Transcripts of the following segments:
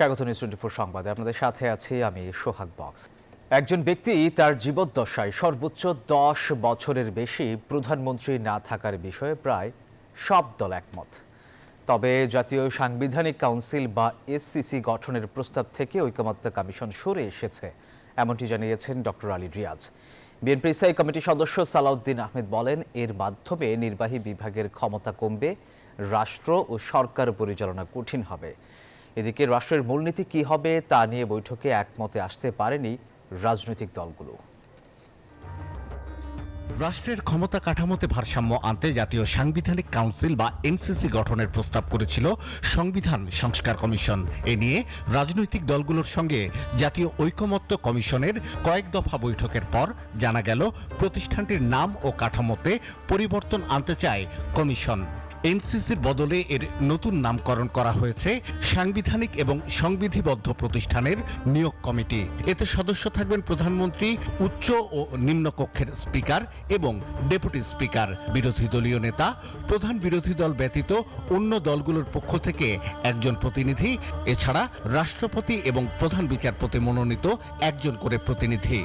স্বাগত নিউজ 24 সংবাদে আপনাদের সাথে আছি আমি সোহাগ বক্স। একজন ব্যক্তি তার জীবদ্দশায় সর্বোচ্চ 10 বছরের বেশি প্রধানমন্ত্রী না থাকার বিষয়ে প্রায় সব দল একমত। তবে জাতীয় সাংবিধানিক কাউন্সিল বা এসসিসি গঠনের প্রস্তাব থেকে ঐকমত্য কমিশন সরে এসেছে, এমনটি জানিয়েছেন ডক্টর আলী রিয়াজ। বিএনপি স্থায়ী কমিটির সদস্য সালাউদ্দিন আহমেদ বলেন, এর মাধ্যমে নির্বাহী বিভাগের ক্ষমতা কমবে, রাষ্ট্র ও সরকার পরিচালনা কঠিন হবে। এদিকে রাষ্ট্রের মূলনীতি কি হবে তা নিয়ে বৈঠকে একমতে আসতে পারেনি রাজনৈতিক দলগুলো। রাষ্ট্রের ক্ষমতা কাঠামোতে ভারসাম্য আনতে জাতীয় সাংবিধানিক কাউন্সিল বা এনসিসি গঠনের প্রস্তাব করেছিল সংবিধান সংস্কার কমিশন। এ নিয়ে রাজনৈতিক দলগুলোর সঙ্গে জাতীয় ঐকমত্য কমিশনের কয়েক দফা বৈঠকের পর জানা গেল প্রতিষ্ঠানটির নাম ও কাঠামোতে পরিবর্তন আনতে চায় কমিশন। এনসিসির বদলে এর নতুন নামকরণ করা হয়েছে সাংবিধানিক এবং সংবিধিবদ্ধ প্রতিষ্ঠানের নিয়োগ কমিটি। এতে সদস্য থাকবেন প্রধানমন্ত্রী, উচ্চ ও নিম্নকক্ষের স্পিকার এবং ডেপুটি স্পিকার, বিরোধী দলীয় নেতা, প্রধান বিরোধী দল ব্যতীত অন্য দলগুলোর পক্ষ থেকে একজন প্রতিনিধি, এছাড়া রাষ্ট্রপতি এবং প্রধান বিচারপতি মনোনীত একজন করে প্রতিনিধি।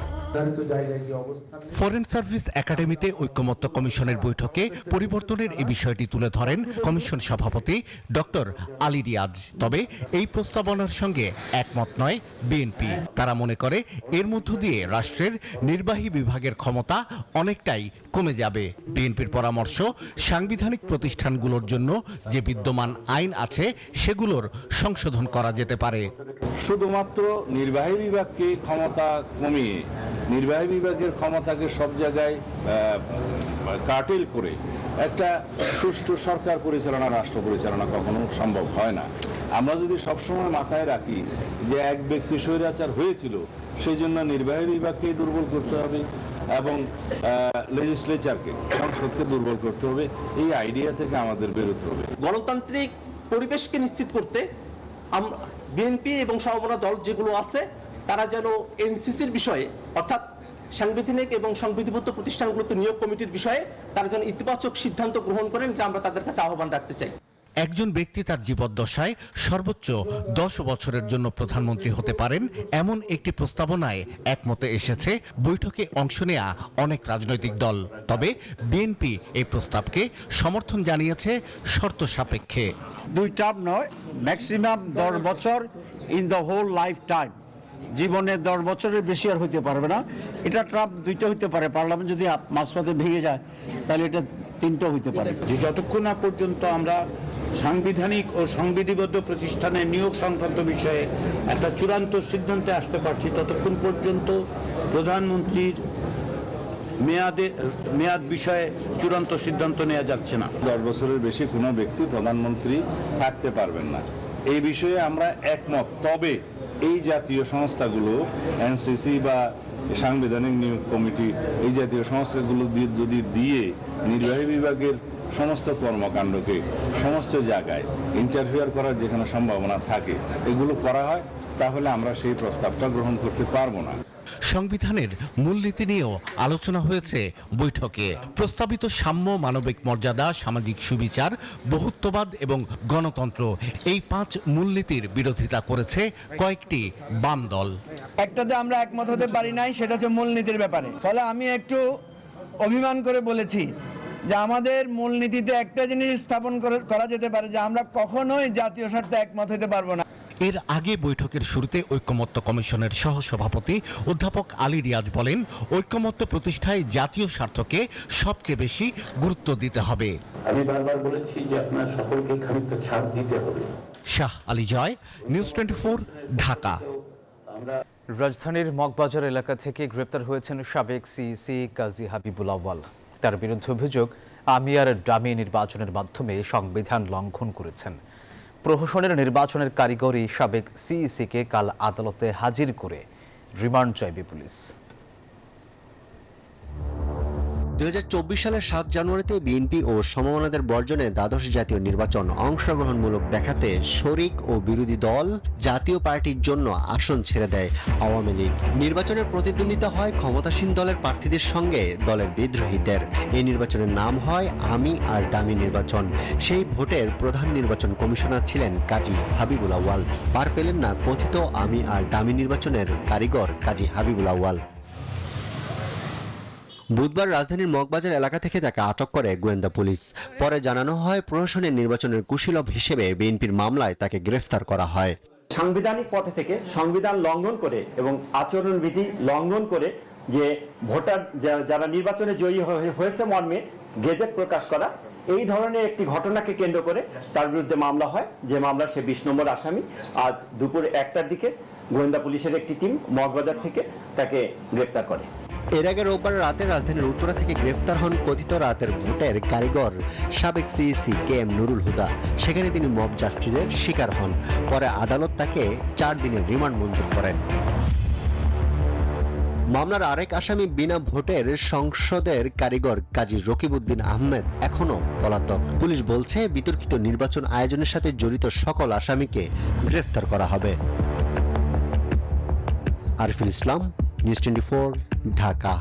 ফরেন সার্ভিস একাডেমিতে ঐকমত্য কমিশনের বৈঠকে পরিবর্তনের এই বিষয়টি তুলে ধরেন কমিশন সভাপতি ডক্টর আলী রিয়াজ। তবে এই প্রস্তাবনার সঙ্গে একমত নয় বিএনপি। তারা মনে করে এর মধ্য দিয়ে রাষ্ট্রের নির্বাহী বিভাগের ক্ষমতা অনেকটাই কমে যাবে। বিএনপির পরামর্শ, সাংবিধানিক প্রতিষ্ঠানগুলোর জন্য যে বিদ্যমান আইন আছে সেগুলোর সংশোধন করা যেতে পারে। শুধুমাত্র নির্বাহী বিভাগকে ক্ষমতা কমিয়ে নির্বাহী বিভাগের ক্ষমতাকে সব জায়গায় কার্টেল করে একটা সুষ্ঠু সরকার পরিচালনা, রাষ্ট্র পরিচালনা কখনো সম্ভব হয় না। আমরা যদি সবসময় মাথায় রাখি যে এক ব্যক্তি স্বৈরাচার হয়েছিল, সেই জন্য নির্বাহী বিভাগকেই দুর্বল করতে হবে এবং লেজিসলেচারকে, সংসদকে দুর্বল করতে হবে, এই আইডিয়া থেকে আমাদের বেরোতে হবে। গণতান্ত্রিক পরিবেশকে নিশ্চিত করতে বিএনপি এবং সমমনা দল যেগুলো আছে তারা যেন এনসিসির বিষয়ে, অর্থাৎ সাংবিধানিক এবং সংবিধিবদ্ধ প্রতিষ্ঠানগুলোতে নিয়োগ কমিটির বিষয়ে তারা যেন ইতিবাচক সিদ্ধান্ত গ্রহণ করেন, এটা আমরা তাদের কাছে আহ্বান রাখতে চাই। একজন ব্যক্তি তার জীবদ্দশায় সর্বোচ্চ 10 বছরের জন্য প্রধানমন্ত্রী হতে পারেন, এমন একটি প্রস্তাবনায় একমতে এসেছে বৈঠকে অংশ নেয়া অনেক রাজনৈতিক দল। তবে বিএনপি এই প্রস্তাবকে সমর্থন জানিয়েছে শর্ত সাপেক্ষে। 2 টার্ম নয়, ম্যাক্সিমাম 10 বছর in the whole life time. জীবনে 10 বছরের বেশি আর হইতে পারবে না। এটা টার্ম 2টা হইতে পারে, পার্লামেন্ট যদি মাঝপথে ভেঙে যায় তাহলে এটা 3টা হইতে পারে। যতক্ষণ না পর্যন্ত আমরা সাংবিধানিক ও সংবিধিবদ্ধ প্রতিষ্ঠানের নিয়োগ সংক্রান্ত বিষয়ে একটা চূড়ান্ত সিদ্ধান্তে আসতে পারছি, ততক্ষণ পর্যন্ত প্রধানমন্ত্রীর মেয়াদ বিষয়ে চূড়ান্ত সিদ্ধান্ত নেওয়া যাচ্ছে না। 10 বছরের বেশি কোনো ব্যক্তি প্রধানমন্ত্রী থাকতে পারবেন না, এই বিষয়ে আমরা একমত। তবে এই জাতীয় সংস্থাগুলো, এনসিসি বা সাংবিধানিক নিয়োগ কমিটি, এই জাতীয় সংস্থাগুলো যদি দিয়ে নির্বাহী বিভাগের সমস্ত কর্মকাণ্ডকে সমস্ত জায়গায় ইন্টারফেয়ার করার যেখানে সম্ভাবনা থাকে, এগুলো করা হয়, তাহলে আমরা সেই প্রস্তাবটা গ্রহণ করতে পারবো না। সংবিধানের মূলনীতি নিয়েও আলোচনা হয়েছে বৈঠকে। প্রস্তাবিত সাম্য, মানবিক মর্যাদা, সামাজিক সুবিচার, বহুত্ববাদ এবং গণতন্ত্র, এই 5 মূলনীতির বিরোধিতা করেছে কয়েকটি বাম দল। একটাতে আমরা একমত হতে পারি নাই, সেটা হচ্ছে মূলনীতির ব্যাপারে। ফলে আমি একটু অভিমান করে বলেছি যে আমাদের মূলনীতিতে একটা জিনিস স্থাপন করা যেতে পারে, যে আমরা কখনোই জাতীয় স্বার্থে একমত হতে পারবো না। এর আগে বৈঠকের শুরুতে ঐকমত্য কমিশনের সহসভাপতি অধ্যাপক আলী রিয়াজ বলেন, ঐকমত্য প্রতিষ্ঠায় জাতীয় স্বার্থকে সবচেয়ে বেশি গুরুত্ব দিতে হবে। আমি বারবার বলেছি যে আপনার সকলকে খানিকটা ছাড় দিতে হবে। শাহ আলী জয়, নিউজ 24, ঢাকা। রাজধানীর মগবাজার এলাকা থেকে গ্রেপ্তার হয়েছেন সাবেক সিইসি কাজী হাবিবুল আউয়াল। তার বিরুদ্ধে অভিযোগ, আমিয়ার ডামি নির্বাচনের মাধ্যমে সংবিধান লঙ্ঘন করেছেন। প্রহসনের নির্বাচনের কারিগরি সাবেক সিইসিকে কাল আদালতে হাজির করে রিমান্ড চাইবে পুলিশ। 2024 সালের 7 জানুয়ারিতে বিএনপি ও সমমনাদের বর্জনে দ্বাদশ জাতীয় নির্বাচন অংশগ্রহণমূলক দেখাতে শরিক ও বিরোধী দল জাতীয় পার্টির জন্য আসন ছেড়ে দেয় আওয়ামী লীগ। নির্বাচনের প্রতিদ্বন্দ্বিতা হয় ক্ষমতাসীন দলের প্রার্থীদের সঙ্গে দলের বিদ্রোহীদের। এই নির্বাচনের নাম হয় আমি আর ডামি নির্বাচন। সেই ভোটের প্রধান নির্বাচন কমিশনার ছিলেন কাজী হাবিবুল আউয়াল। পার পেলেন না কথিত আমি আর ডামি নির্বাচনের কারিগর কাজী হাবিবুল আউয়াল। বুধবার রাজধানীর মগবাজার এলাকা থেকে তাকে আটক করে গোয়েন্দা পুলিশ। পরে জানানো হয় প্রশাসনের নির্বাচনের কুশীলব হিসেবে বিএনপির মামলায় তাকে গ্রেফতার করা হয়। সাংবিধানিক পথে থেকে সংবিধান লঙ্ঘন করে এবং আচরণবিধি লঙ্ঘন করে যে ভোটার যারা নির্বাচনে জয়ী হয়েছে মর্মে গেজেট প্রকাশ করা, এই ধরনের একটি ঘটনাকে কেন্দ্র করে তার বিরুদ্ধে মামলা হয়। যে মামলার সে 20 নম্বর আসামি। আজ দুপুর 1টার দিকে গোয়েন্দা পুলিশের একটি টিম মগবাজার থেকে তাকে গ্রেফতার করে। এর আগে রোববার রাতে রাজধানীর উত্তরা থেকে গ্রেফতার হন কথিত রাতের ভোটের কারিগর সাবেক সিইসি KM নুরুল হুদা। সেখানে তিনি মব জাস্টিসের শিকার হন। পরে আদালত তাকে 4 দিনের রিমান্ড মঞ্জুর করেন। মামলার আরেক আসামি বিনা ভোটের সংসদের কারিগর কাজী রকিবউদ্দিন আহমেদ এখনো পলাতক। পুলিশ বলছে বিতর্কিত নির্বাচন আয়োজনের সাথে জড়িত সকল আসামিকে গ্রেফতার করা হবে। আরিফুল ইসলাম, নিউজ 24, ঢাকা।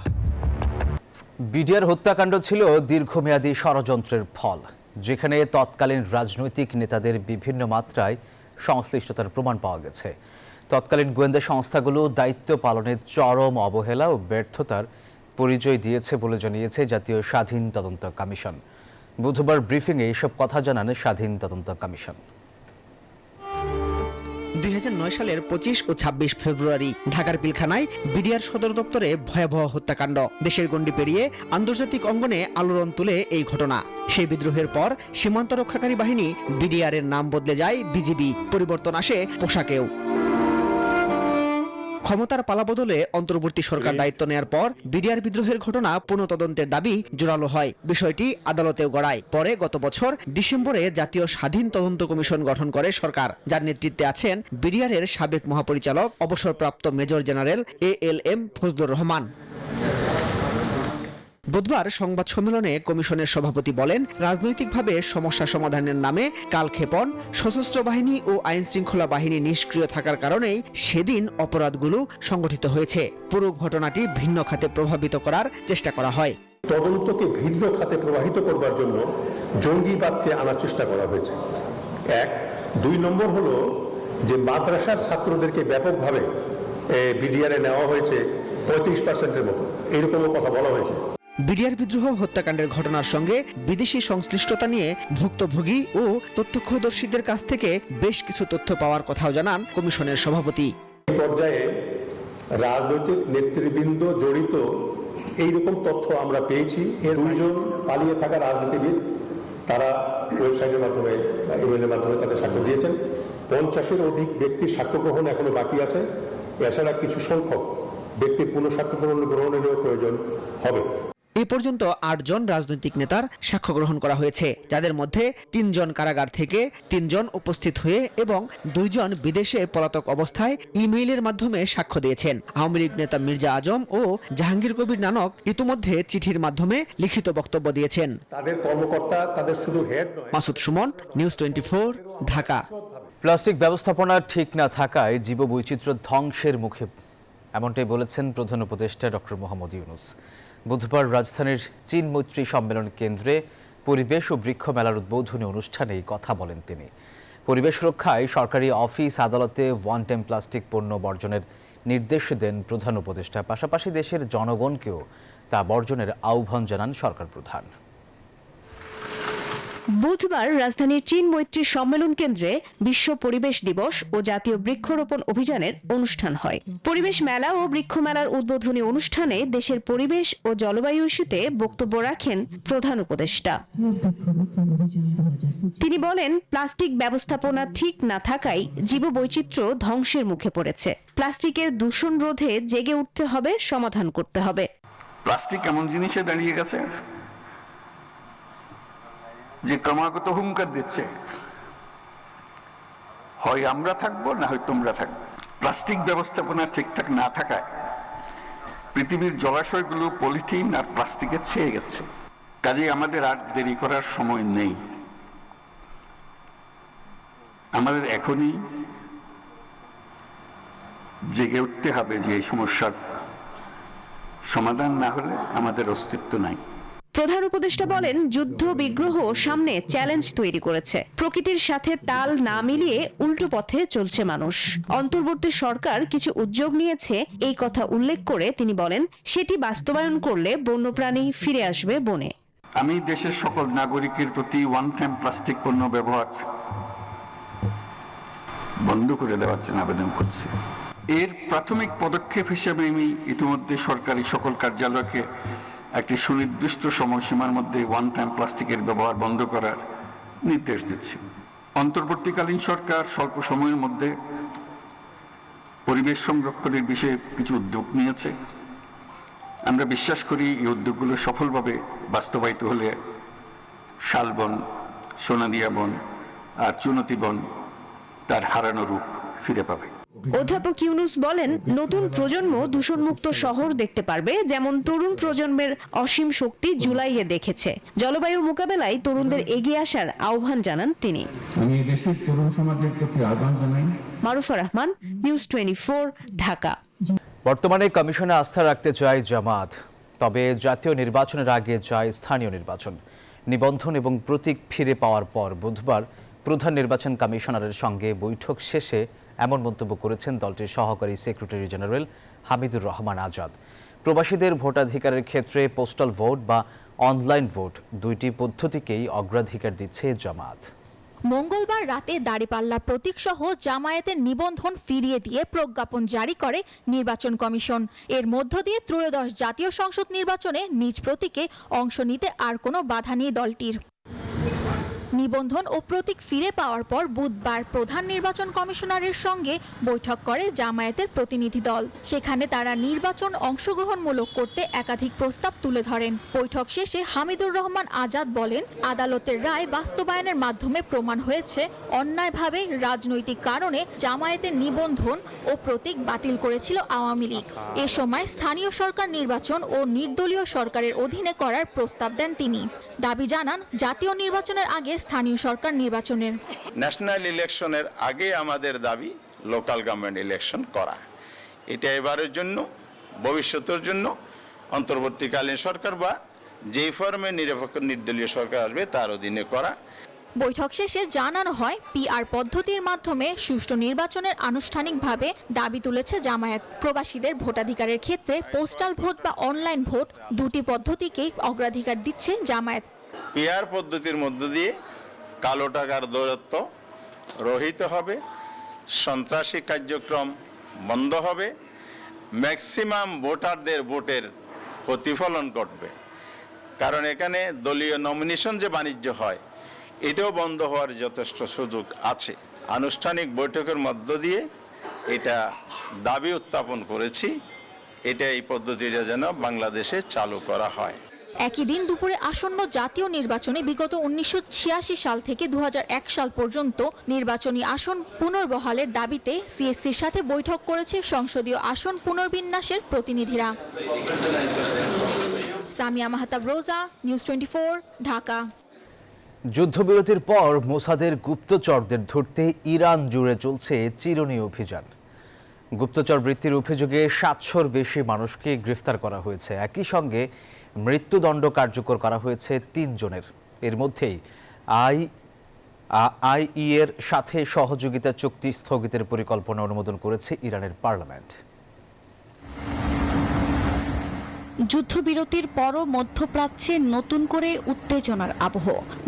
বিডিআর হত্যাকাণ্ড ছিল দীর্ঘমেয়াদী ষড়যন্ত্রের ফল, যেখানে তৎকালীন রাজনৈতিক নেতাদের বিভিন্ন মাত্রায় সংশ্লিষ্টতার প্রমাণ পাওয়া গেছে। তৎকালীন গোয়েন্দা সংস্থাগুলো দায়িত্ব পালনের চরম অবহেলা ও ব্যর্থতার পরিচয় দিয়েছে বলে জানিয়েছে জাতীয় স্বাধীন তদন্ত কমিশন। বুধবার ব্রিফিংয়ে এসব কথা জানান স্বাধীন তদন্ত কমিশন। 2009 সালের 25 ও 26 ফেব্রুয়ারি ঢাকার পিলখানায় বিডিআর সদর দপ্তরে ভয়াবহ হত্যাকাণ্ড। দেশের গণ্ডি পেরিয়ে আন্তর্জাতিক অঙ্গনে আলোড়ন তুলে এই ঘটনা। সেই বিদ্রোহের পর সীমান্ত রক্ষাকারী বাহিনী বিডিআর এর নাম বদলে যায় বিজিবি। পরিবর্তন আসে পোশাকেও। ক্ষমতার পালাবদলে অন্তর্বর্তী সরকার দায়িত্ব নেয়ার পর বিডিআর বিদ্রোহের ঘটনা পুনঃতদন্তের দাবি জোরালো হয়। বিষয়টি আদালতেও গড়ায়। পরে গত বছর ডিসেম্বরে জাতীয় স্বাধীন তদন্ত কমিশন গঠন করে সরকার, যার নেতৃত্বে আছেন বিডিআর এর সাবেক মহাপরিচালক অবসরপ্রাপ্ত major general ALM Fazlur Rahman. বুধবার সংবাদ সম্মেলনে কমিশনের সভাপতি বলেন, রাজনৈতিকভাবে সমস্যা সমাধানের নামে কালক্ষেপণ, সশস্ত্র বাহিনী ও আইন শৃঙ্খলা বাহিনী নিষ্ক্রিয় থাকার কারণেই সেদিন অপরাধগুলো সংগঠিত হয়েছে। পুরো ঘটনাটি ভিন্ন খাতে প্রভাবিত করার চেষ্টা করা হয়। তদন্তকে ভিন্ন খাতে প্রবাহিত করবার জন্য জঙ্গিবাদকে আনার চেষ্টা করা হয়েছে। 1, 2 নম্বর হলো যে মাদ্রাসার ছাত্রদেরকে ব্যাপকভাবে বিডিআরে নেওয়া হয়েছে 35%-এর মতো, এরকমও কথা বলা হয়েছে। বিডিআর বিদ্রোহ হত্যাকাণ্ডের ঘটনার সঙ্গে বিদেশি সংশ্লিষ্টতা নিয়ে ভুক্তভোগী ও প্রত্যক্ষদর্শীদের কাছ থেকে বেশ কিছু তথ্য পাওয়ার কথাও জানান কমিশনের সভাপতি। এই পর্যায়ে রাজনৈতিক নেতৃবৃন্দ জড়িত এইরকম তথ্য আমরা পেয়েছি। এর 2 জন পালিয়ে থাকা রাজনীতিবিদ, তারা ওয়েবসাইটের মাধ্যমে ইমেলের মাধ্যমে তাদের সাক্ষ্য দিয়েছেন। 50-এর অধিক ব্যক্তির সাক্ষ্য গ্রহণ এখনো বাকি আছে। এছাড়া কিছু সংখ্যক ব্যক্তির পুনঃসাক্ষ্য গ্রহণেরও প্রয়োজন হবে। এ পর্যন্ত 8 জন রাজনৈতিক নেতার সাক্ষ্য গ্রহণ করা হয়েছে, যাদের মধ্যে 3 জন কারাগার থেকে, 3 জন উপস্থিত হয়ে এবং 2 জন বিদেশে পলাতক অবস্থায় ইমেইলের মাধ্যমে সাক্ষ্য দিয়েছেন। আওয়ামী লীগ নেতা মির্জা আজম ও জাহাঙ্গীর কবির নানক ইতিমধ্যে চিঠির মাধ্যমে লিখিত বক্তব্য দিয়েছেন। তাদের কর্মকর্তা, তাদের শুধু হেড নয়। মাসুদ সুমন, নিউজ 24, ঢাকা। প্লাস্টিক ব্যবস্থাপনা ঠিক না থাকায় জীববৈচিত্র্য ধ্বংসের মুখে, এমনটাই বলেছেন প্রধান উপদেষ্টা ডক্টর মোহাম্মদ ইউনূস। বুধবার রাজধানীর চীন মৈত্রী সম্মেলন কেন্দ্রে পরিবেশ ও বৃক্ষ মেলার উদ্বোধনী অনুষ্ঠানে এই কথা বলেন তিনি। পরিবেশ রক্ষায় সরকারি অফিস আদালতে ওয়ান টাইম প্লাস্টিক পণ্য বর্জনের নির্দেশ দেন প্রধান উপদেষ্টা। পাশাপাশি দেশের জনগণকেও তা বর্জনের আহ্বান জানান সরকার প্রধান। বুধবার রাজধানীর চীন মৈত্রী সম্মেলন কেন্দ্রে বিশ্ব পরিবেশ দিবস ও জাতীয় বৃক্ষরোপণ অভিযানের অনুষ্ঠান হয়। পরিবেশ মেলা ও বৃক্ষ মেলার উদ্বোধনী অনুষ্ঠানে দেশের পরিবেশ ও জলবায়ু ইস্যুতে বক্তব্য রাখেন প্রধান উপদেষ্টা। তিনি বলেন, প্লাস্টিক ব্যবস্থাপনা ঠিক না থাকায় জীববৈচিত্র্য ধ্বংসের মুখে পড়েছে। প্লাস্টিকের দূষণ রোধে জেগে উঠতে হবে, সমাধান করতে হবে। প্লাস্টিক এমন জিনিসে দাঁড়িয়ে গেছে যে ক্রমাগত হুঙ্কার দিচ্ছে, হয় আমরা থাকবো না হয় তোমরা থাকবে। প্লাস্টিক ব্যবস্থাপনা ঠিকঠাক না থাকায় পৃথিবীর জলাশয়গুলো পলিথিন আর প্লাস্টিকে ছেয়ে গেছে, কাজেই আমাদের আর দেরি করার সময় নেই। আমাদের এখনই জেগে উঠতে হবে যে এই সমস্যার সমাধান না হলে আমাদের অস্তিত্ব নাই। প্রধান উপদেষ্টা বলেন, যুদ্ধ বিগ্রহ সামনে চ্যালেঞ্জ তৈরি করেছে। প্রকৃতির সাথে তাল না মিলিয়ে উল্টো পথে চলছে মানুষ। অন্তর্বর্তী সরকার কিছু উদ্যোগ নিয়েছে এই কথা উল্লেখ করে তিনি বলেন, সেটি বাস্তবায়ন করলে বন্যপ্রাণী ফিরে আসবে বনে। আমি দেশের সকল নাগরিকের প্রতি ওয়ান টাইম প্লাস্টিক পণ্য ব্যবহার বন্ধ করে দেওয়ার জন্য আবেদন করছি। এর প্রাথমিক পদক্ষেপ হিসেবে আমি ইতিমধ্যে সরকারি সকল কার্যালয়কে একটি সুনির্দিষ্ট সময়সীমার মধ্যে ওয়ান টাইম প্লাস্টিকের ব্যবহার বন্ধ করার নির্দেশ দিচ্ছি। অন্তর্বর্তীকালীন সরকার স্বল্প সময়ের মধ্যে পরিবেশ সংরক্ষণের বিষয়ে কিছু উদ্যোগ নিয়েছে। আমরা বিশ্বাস করি এই উদ্যোগগুলো সফলভাবে বাস্তবায়িত হলে শালবন, সোনাদিয়া বন আর চুনতি বন তার হারানো রূপ ফিরে পাবে। অধ্যাপক ইউনুস বলেন, নতুন প্রজন্ম দূষণমুক্ত শহর দেখতে পারবে, যেমন তরুণ প্রজন্মের অসীম শক্তি জুলাইয়ে দেখেছে। জলবায়ু মোকাবেলায় তরুণদের এগিয়ে আসার আহ্বান জানান তিনি। আমি দেশের তরুণ সমাজের প্রতি আহ্বান জানাই। মারুফা রহমান, নিউজ 24, ঢাকা। বর্তমানে কমিশনে আস্থা রাখতে চায় জামাত, তবে জাতীয় নির্বাচনের আগে চায় স্থানীয় নির্বাচন। নিবন্ধন এবং প্রতীক ফিরে পাওয়ার পর বুধবার প্রধান নির্বাচন কমিশনারের সঙ্গে বৈঠক শেষে এমন মন্তব্য করেছেন দলটির সহকারী সেক্রেটারি জেনারেল হামিদুর রহমান আজাদ। প্রবাসীদের ভোটাধিকারের ক্ষেত্রে পোস্টাল ভোট বা অনলাইন ভোট দুইটি পদ্ধতিকেই অগ্রাধিকার দিচ্ছে জামাত। মঙ্গলবার রাতে দাঁড়িপাল্লা প্রতীক সহ জামায়াতের নিবন্ধন ফিরিয়ে দিয়ে প্রজ্ঞাপন জারি করে নির্বাচন কমিশন। এর মধ্য দিয়ে ত্রয়োদশ জাতীয় সংসদ নির্বাচনে নিজ প্রতীকে অংশ নিতে আর কোনো বাধা নেই দলটির। নিবন্ধন ও প্রতীক ফিরে পাওয়ার পর বুধবার প্রধান নির্বাচন কমিশনারের সঙ্গে বৈঠক করে জামায়াতের প্রতিনিধি দল। সেখানে তারা নির্বাচন অংশগ্রহণমূলক করতে একাধিক প্রস্তাব তুলে ধরেন। বৈঠক শেষে হামিদুর রহমান আজাদ বলেন, আদালতের রায় বাস্তবায়নের মাধ্যমে প্রমাণ হয়েছে অন্যায়ভাবে রাজনৈতিক কারণে জামায়াতের নিবন্ধন ও প্রতীক বাতিল করেছিল আওয়ামী লীগ। এ সময় স্থানীয় সরকার নির্বাচন ও নির্দলীয় সরকারের অধীনে করার প্রস্তাব দেন তিনি। দাবি জানান, জাতীয় নির্বাচনের আগে স্থানীয় সরকার নির্বাচনের ন্যাশনাল ইলেকশনের আগে আমাদের দাবি লোকাল গভর্নমেন্ট ইলেকশন করা। এটা এবারের জন্য, ভবিষ্যতের জন্য অন্তর্বর্তীকালীন সরকার বা যেই ফর্মে নিরপেক্ষ নির্দলীয় সরকার আসবে তার অধীনে করা। বৈঠক শেষে জানানো হয়, পিআর পদ্ধতির মাধ্যমে সুষ্ঠু নির্বাচনের আনুষ্ঠানিকভাবে দাবি তুলেছে জামায়াত। প্রবাসীদের ভোটাধিকারের ক্ষেত্রে পোস্টাল ভোট বা অনলাইন ভোট দুটি পদ্ধতিকেই অগ্রাধিকার দিচ্ছে জামায়াত। পিআর পদ্ধতির মধ্য দিয়ে কালো টাকার দৌরাত্ম্য রহিত হবে, সন্ত্রাসী কার্যক্রম বন্ধ হবে, ম্যাক্সিমাম ভোটারদের ভোটের প্রতিফলন ঘটবে। কারণ এখানে দলীয় নমিনেশন যে বাণিজ্য হয় এটাও বন্ধ হওয়ার যথেষ্ট সুযোগ আছে। আনুষ্ঠানিক বৈঠকের মধ্য দিয়ে এটা দাবি উত্থাপন করেছি, এটা এই পদ্ধতিটা যেন বাংলাদেশে চালু করা হয়। একই দিন দুপুরে আসন্ন জাতীয় নির্বাচনে বিগত 1986 সাল থেকে 2001 সাল পর্যন্ত নির্বাচনী আসন পুনর্বহালের দাবিতে সিএসসির সাথে বৈঠক করেছে সংসদীয় আসন পুনর্বিন্যাসের প্রতিনিধিরা। সামিয়া মাহতাব রোজা, নিউজ 24, ঢাকা। যুদ্ধবিরতির পর মোসাদের গুপ্তচরদের ধরতে ইরান জুড়ে চলছে চিরুনি অভিযান। গুপ্তচর বৃত্তির অভিযোগে 700-র বেশি মানুষকে গ্রেফতার করা হয়েছে। একই সঙ্গে মৃত্যুদণ্ড কার্যকর করা হয়েছে 3 জনের। এর মধ্যেই আইই এর সাথে সহযোগিতা চুক্তি স্থগিতের পরিকল্পনা অনুমোদন করেছে ইরানের পার্লামেন্ট। যুদ্ধবিরতির পরও মধ্যপ্রাচ্যে নতুন করে উত্তেজনার আবহ।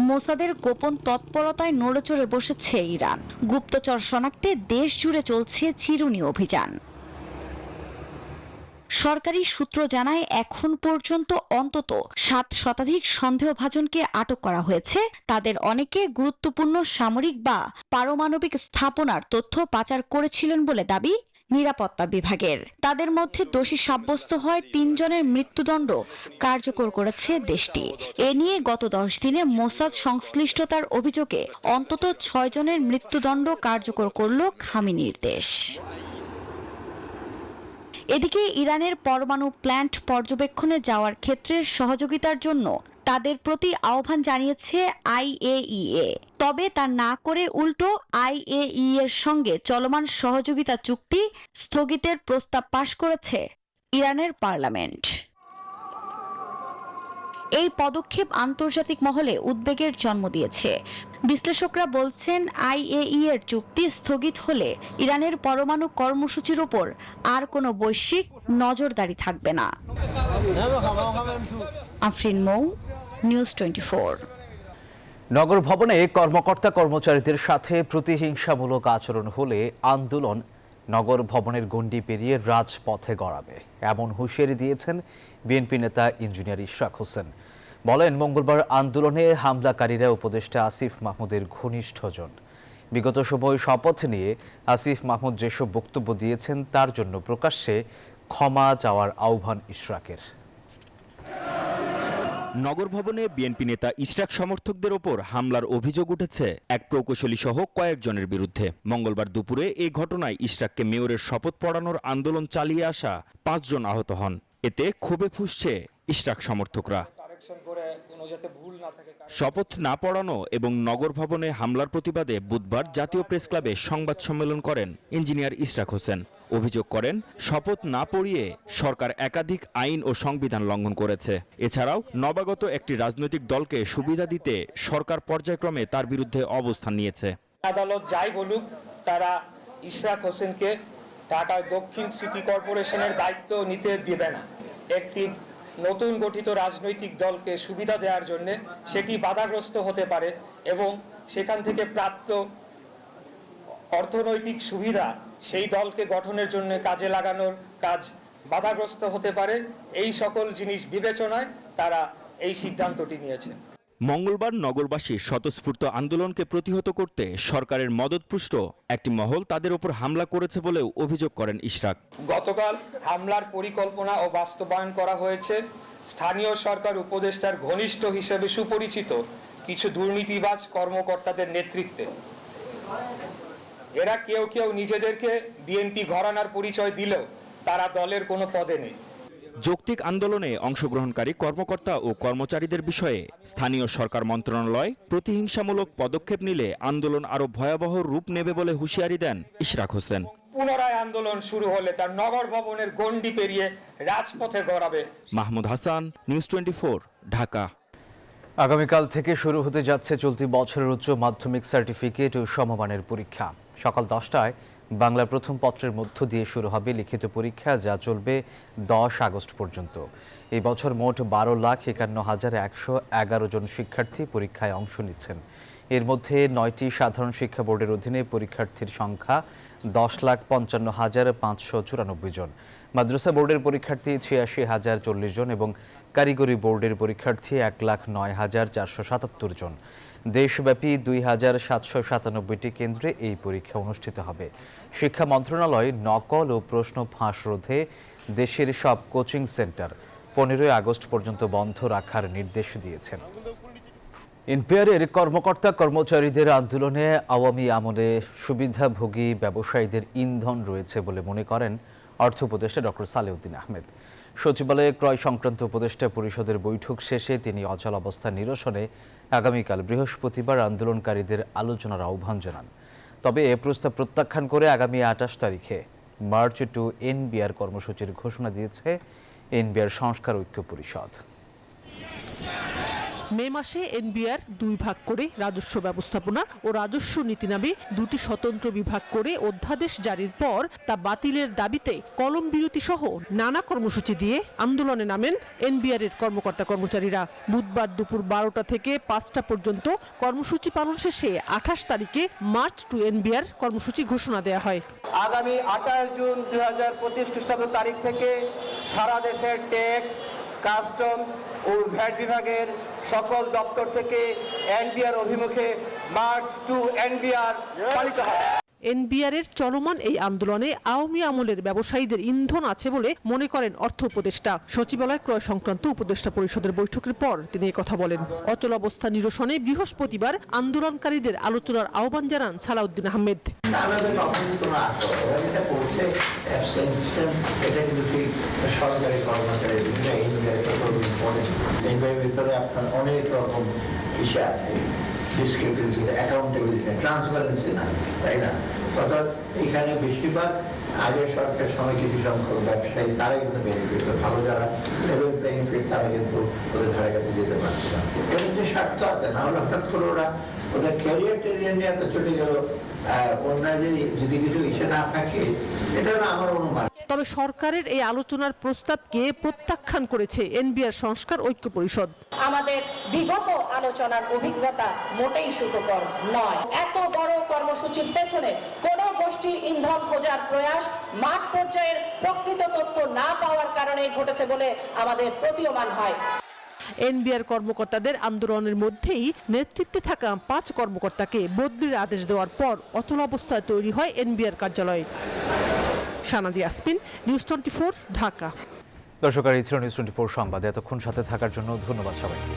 মোসাদের গোপন তৎপরতায় নড়েচড়ে বসেছে ইরান। গুপ্তচর শনাক্তে দেশ জুড়ে চলছে চিরুনি অভিযান। সরকারি সূত্র জানায়, এখন পর্যন্ত অন্তত 7 শতাধিক সন্দেহভাজনকে আটক করা হয়েছে। তাদের অনেকে গুরুত্বপূর্ণ সামরিক বা পারমাণবিক স্থাপনার তথ্য পাচার করেছিলেন বলে দাবি নিরাপত্তা বিভাগের। তাদের মধ্যে দোষী সাব্যস্ত হয় 3 জনের মৃত্যুদণ্ড কার্যকর করেছে দেশটি। এ নিয়ে গত 10 দিনে মোসাদ সংশ্লিষ্টতার অভিযোগে অন্তত 6 জনের মৃত্যুদণ্ড কার্যকর করল খামেনির দেশ। এদিকে ইরানের পরমাণু প্ল্যান্ট পর্যবেক্ষণে যাওয়ার ক্ষেত্রে সহযোগিতার জন্য তাদের প্রতি আহ্বান জানিয়েছে IAEA। তবে তা না করে উল্টো IAEA এর সঙ্গে চলমান সহযোগিতা চুক্তি স্থগিতের প্রস্তাব পাশ করেছে ইরানের পার্লামেন্ট। এই পদক্ষেপ আন্তর্জাতিক মহলে উদ্বেগের জন্ম দিয়েছে। বিশ্লেষকরা বলছেন IAEA এর চুক্তি স্থগিত হলে ইরানের পরমাণু কর্মসূচির উপর আর কোনো বৈশ্বিক নজরদারি থাকবে না। আফরিন মৌ, নিউজ 24। নগর ভবনে কর্মকর্তা কর্মচারীদের সাথে প্রতিহিংসামূলক আচরণ হলে আন্দোলন নগর ভবনের গণ্ডি পেরিয়ে রাজপথে গড়াবে, এমন হুঁশিয়ারি দিয়েছেন বিএনপি নেতা ইঞ্জিনিয়ার ইশরাক হোসেন। বলেন, মঙ্গলবার আন্দোলনে হামলাকারীরা উপদেষ্টা আসিফ মাহমুদের ঘনিষ্ঠজন। বিগত সময় শপথ নিয়ে আসিফ মাহমুদ যেসব বক্তব্য দিয়েছেন তার জন্য প্রকাশ্যে ক্ষমা চাওয়ার আহ্বান ইশরাকের। নগর ভবনে বিএনপি নেতা ইশরাক সমর্থকদের ওপর হামলার অভিযোগ উঠেছে এক প্রকৌশলী সহ কয়েকজনের বিরুদ্ধে। মঙ্গলবার দুপুরে এই ঘটনায় ইশরাককে মেয়রের শপথ পড়ানোর আন্দোলন চালিয়ে আসা 5 জন আহত হন। এতে ক্ষোভে ফুঁসছে ইশরাক সমর্থকরা। শপথ না পড়ানো এবং নগর ভবনে হামলার প্রতিবাদে বুধবার জাতীয় প্রেস ক্লাবে সংবাদ সম্মেলন করেন ইঞ্জিনিয়ার ইশরাক হোসেন। অভিযোগ করেন, শপথ না পড়িয়ে সরকার একাধিক আইন ও সংবিধান লঙ্ঘন করেছে। এছাড়াও নবাগত একটি রাজনৈতিক দলকে সুবিধা দিতে সরকার পর্যায়ক্রমে তার বিরুদ্ধে অবস্থান নিয়েছে। আদালত যাই বলুক, তারা ইশরাক হোসেনকে ঢাকা দক্ষিণ সিটি কর্পোরেশনের দায়িত্ব নিতে দেবে না। একটি নতুন গঠিত রাজনৈতিক দলকে সুবিধা দেওয়ার জন্য সেটি বাধাগ্রস্ত হতে পারে এবং সেখান থেকে প্রাপ্ত অর্থনৈতিক সুবিধা সেই দলকে গঠনের জন্য কাজে লাগানোর কাজ বাধাগ্রস্ত হতে পারে। এই সকল জিনিস বিবেচনায় তারা এই সিদ্ধান্তটি নিয়েছে। মঙ্গলবার নগরবাসীর স্বতঃস্ফূর্ত আন্দোলনকে প্রতিহত করতে সরকারের মদতপুষ্ট একটি মহল তাদের উপর হামলা করেছে বলেও অভিযোগ করেন ইশরাক। গতকাল হামলার পরিকল্পনা ও বাস্তবায়ন করা হয়েছে স্থানীয় সরকার উপদেষ্টার ঘনিষ্ঠ হিসেবে সুপরিচিত কিছু দুর্নীতিবাজ কর্মকর্তাদের নেতৃত্বে। এরা কেউ কেউ নিজেদেরকে বিএনপি ঘরানার পরিচয় দিলেও তারা দলের কোনো পদে নেই। যৌক্তিক আন্দোলনে অংশগ্রহণকারী কর্মকর্তা ও কর্মচারীদের বিষয়ে স্থানীয় সরকার মন্ত্রণালয় প্রতিহিংসামূলক পদক্ষেপ নিলে আন্দোলন আরো ভয়াবহ রূপ নেবে বলে হুঁশিয়ারি দেন ইশরাক হোসেন। পুনরায় আন্দোলন শুরু হলে তার নগর ভবনের গণ্ডি পেরিয়ে রাজপথে গড়াবে। মাহমুদ হাসান, নিউজ 24, ঢাকা। আগামীকাল থেকে শুরু হতে যাচ্ছে চলতি বছরের উচ্চ মাধ্যমিক সার্টিফিকেট ও সমমানের পরীক্ষা। সকাল 10টায় বাংলা প্রথম পত্রের মধ্য দিয়ে শুরু হবে লিখিত পরীক্ষা, যা চলবে 10 আগস্ট পর্যন্ত। এই বছর মোট 12,51,111 জন শিক্ষার্থী পরীক্ষায় অংশ নিচ্ছেন। এর মধ্যে 9টি সাধারণ শিক্ষা বোর্ডের অধীনে পরীক্ষার্থীর সংখ্যা 10,55,594 জন। মাদ্রাসা বোর্ডের পরীক্ষার্থী 86,040 জন এবং কারিগরি বোর্ডের পরীক্ষার্থী 1,09,477 জন। দেশব্যাপী 2,797টি কেন্দ্রে এই পরীক্ষা অনুষ্ঠিত হবে। শিক্ষা মন্ত্রণালয় নকল ও প্রশ্ন ফাঁস রোধে দেশের সব কোচিং সেন্টার 15 আগস্ট পর্যন্ত বন্ধ রাখার নির্দেশ দিয়েছেন। এনপিআরের কর্মকর্তা কর্মচারীদের আন্দোলনে আওয়ামী আমলে সুবিধাভোগী ব্যবসায়ীদের ইন্ধন রয়েছে বলে মনে করেন অর্থ উপদেষ্টা ডক্টর সালেউদ্দিন আহমেদ। সচিবালয়ে ক্রয় সংক্রান্ত উপদেষ্টা পরিষদের বৈঠক শেষে তিনি অচল অবস্থা নিরসনে আগামীকাল বৃহস্পতিবার আন্দোলনকারীদের আলোচনার আহ্বান জানান। তবে এ প্রস্তাব প্রত্যাখ্যান করে আগামী 28 তারিখে মার্চ টু এনবিআর কর্মসূচির ঘোষণা দিয়েছে এনবিআর সংস্কার ঐক্য পরিষদ। মে মাসে এনবিআর 2 ভাগ করে রাজস্ব ব্যবস্থাপনা ও রাজস্ব নীতি নামে 2টি স্বতন্ত্র বিভাগ করে অধ্যাদেশ জারির পর তা বাতিলের দাবিতে কলম বিরতি সহ নানা কর্মসূচি দিয়ে আন্দোলনে নামেন এনবিআর এর কর্মকর্তা কর্মচারীরা। বুধবার দুপুর 12টা থেকে 5টা পর্যন্ত কর্মসূচি পালন শেষে 28 তারিখে মার্চ টু এনবিআর কর্মসূচি ঘোষণা দেওয়া হয়। আগামী 28 জুন 2025 খ্রিস্টাব্দ তারিখ থেকে সারা দেশের ট্যাক্স, কাস্টমস ও ভ্যাট বিভাগের সকল দপ্তর থেকে এনবিআর অভিমুখে মার্চ টু এনবিআর পালিত হয়। এনবিআর এর চলমান এই আন্দোলনে আওয়ামী আমলের ব্যবসায়ীদের ইন্ধন আছে বলে মনে করেন অর্থ উপদেষ্টা। সচিবালয় ক্রয় সংক্রান্ত উপদেষ্টা পরিষদের বৈঠকের পর তিনি কথা বলেন। অচলাবস্থা নিরসনে বৃহস্পতিবার আন্দোলনকারীদের আলোচনার আহ্বান জানান সালাউদ্দিন আহমেদ। সরকারি কর্মচারী ভিতরে আপনার অনেক রকম বিষয় আছে, ডিসক্রিপেন্সি, অ্যাকাউন্টেবিলিটি, ট্রান্সপারেন্সি না, তাই না? অর্থাৎ এখানে বেশিরভাগ আগের সরকারের সময় কিছু সংখ্যক ব্যবসায়ী তারাই কিন্তু বেনিফিট, ভালো যারা লেভেল প্লেইং ফিল্ড তারা কিন্তু ওদের ধারে কাছে যেতে পারছে না। এর যে স্বার্থ আছে, না হলে হঠাৎ করে ওরা ওদের ক্যারিয়ার টেরিয়ার নিয়ে এত চলে গেল, অন্যায় যদি কিছু ইসে না থাকে, এটা না আমার অনুমান। তবে সরকারের এই আলোচনার প্রস্তাবকে প্রত্যাখ্যান করেছে এনবিআর সংস্কার ঐক্য পরিষদ। আমাদের বিগত আলোচনার অভিজ্ঞতা মোটেই সুখকর নয়। এত বড় কর্মসূচির পেছনে কোন গোষ্ঠীর ইন্ধন খোঁজার প্রয়াস মাঠ পর্যায়ের প্রকৃত তথ্য না পাওয়ার কারণে ঘটেছে বলে আমাদের প্রতীয়মান হয়। এনবিআর কর্মকর্তাদের আন্দোলনের মধ্যেই নেতৃত্বে থাকা 5 কর্মকর্তাকে বদলির আদেশ দেওয়ার পর অচলাবস্থায় তৈরি হয় এনবিআর কার্যালয়। শানাজি আসমিন, নিউজ 24, ঢাকা। দর্শক, এই ছিল নিউজ 24 সংবাদ। এতক্ষণ সাথে থাকার জন্য ধন্যবাদ সবাইকে।